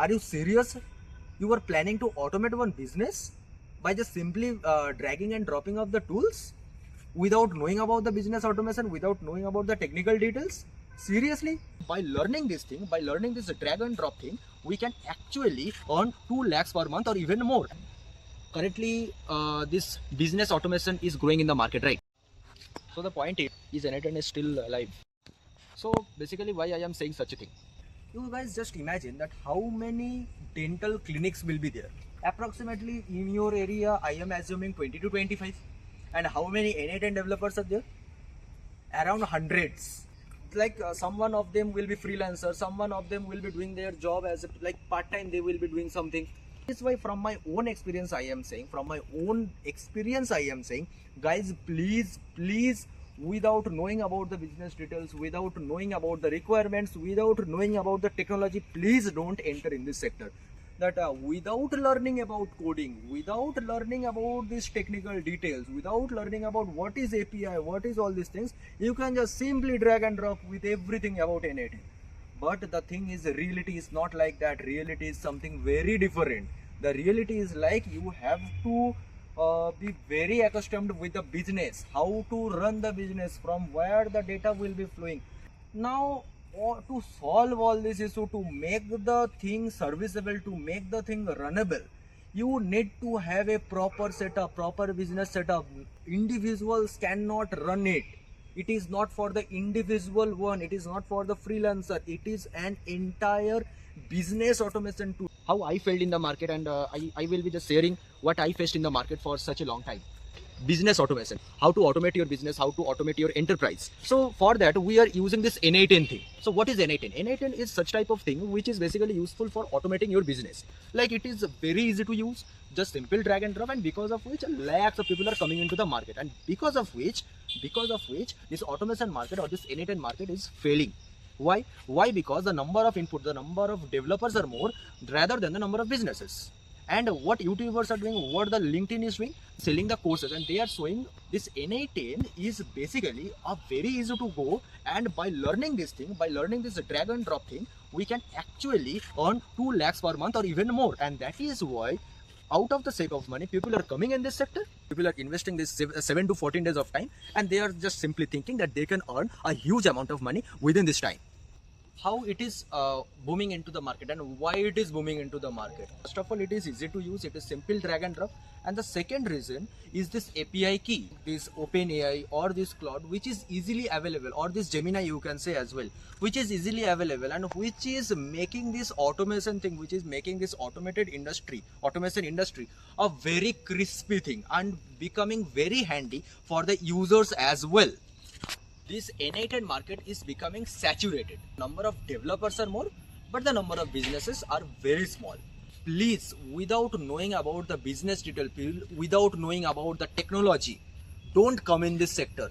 are you serious? You are planning to automate one business by just simply dragging and dropping of the tools without knowing about the business automation, without knowing about the technical details? Seriously? By learning this thing, by learning this drag and drop thing, we can actually earn 2 lakhs per month or even more. Currently, this business automation is growing in the market, right? So the point is n8n is still alive. So basically, why I am saying such a thing? You guys just imagine that how many dental clinics will be there. Approximately in your area, I am assuming 20 to 25. And how many n8n developers are there? Around hundreds. Like someone of them will be freelancer, someone of them will be doing their job as like part-time, they will be doing something. This is why from my own experience I am saying, guys, please, without knowing about the business details, without knowing about the requirements, without knowing about the technology, please don't enter in this sector. That without learning about coding, without learning about these technical details, without learning about what is API, what is all these things, you can just simply drag and drop with everything about n8n. But the thing is, reality is not like that. Reality is something very different. The reality is like you have to be very accustomed with the business, how to run the business, from where the data will be flowing. Now, to solve all this issue, to make the thing serviceable, to make the thing runnable, you need to have a proper setup, proper business setup. Individuals cannot run it. It is not for the individual one, it is not for the freelancer, it is an entire business automation tool. How I felt in the market, and I will be just sharing what I faced in the market for such a long time. Business automation, how to automate your business, how to automate your enterprise. So for that we are using this n8n thing. So what is n8n? n8n is such type of thing which is basically useful for automating your business. Like it is very easy to use, just simple drag and drop, and because of which lakhs of people are coming into the market, and because of which this automation market or this n8n market is failing. Why? Because the number of input, the number of developers are more rather than the number of businesses. And what YouTubers are doing, what the LinkedIn is doing, selling the courses, and they are showing this n8n is basically a very easy to go, and by learning this thing, by learning this drag and drop thing, we can actually earn 2 lakhs per month or even more. And that is why, out of the sake of money, people are coming in this sector, people are investing this 7 to 14 days of time, and they are just simply thinking that they can earn a huge amount of money within this time. How it is booming into the market and why it is booming into the market. First of all, it is easy to use, it is simple drag and drop, and the second reason is this API key, this OpenAI or this Claude, which is easily available, or this Gemini you can say as well, which is easily available, and which is making this automation thing, which is making this automation industry a very crispy thing and becoming very handy for the users as well. This n8n market is becoming saturated. Number of developers are more, but the number of businesses are very small. Please, without knowing about the business detail, without knowing about the technology, don't come in this sector.